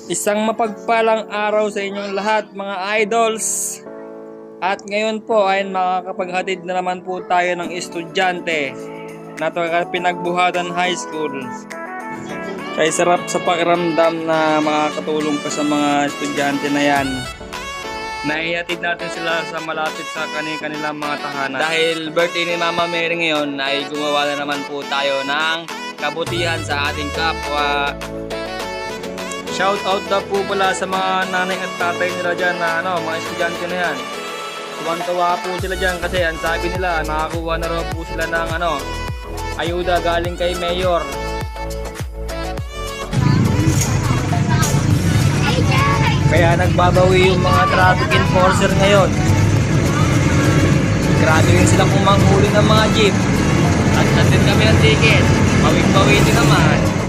Isang mapagpalang araw sa inyong lahat mga idols. At ngayon po ay makakapaghatid na naman po tayo ng estudyante na pinagbuhatan high school. Kaya sarap sa pakiramdam na makakatulong ka sa mga estudyante na yan. Naihatid natin sila sa malapit sa kanilang mga tahanan. Dahil birthday ni Mama Mary ngayon ay gumawa na naman po tayo ng kabutihan sa ating kapwa. Shout out na po pala sa mga nanay at tatay nila dyan na mga estudyante na yan. Tuwan-tuwa po sila dyan kasi ang sabi nila nakakuha na raw po sila ng ayuda galing kay Mayor. Kaya nagbabawi yung mga traffic enforcer ngayon. Grabe rin silang umanghuli ng mga jeep. At natin kami ang ticket. Bawing-bawi din naman.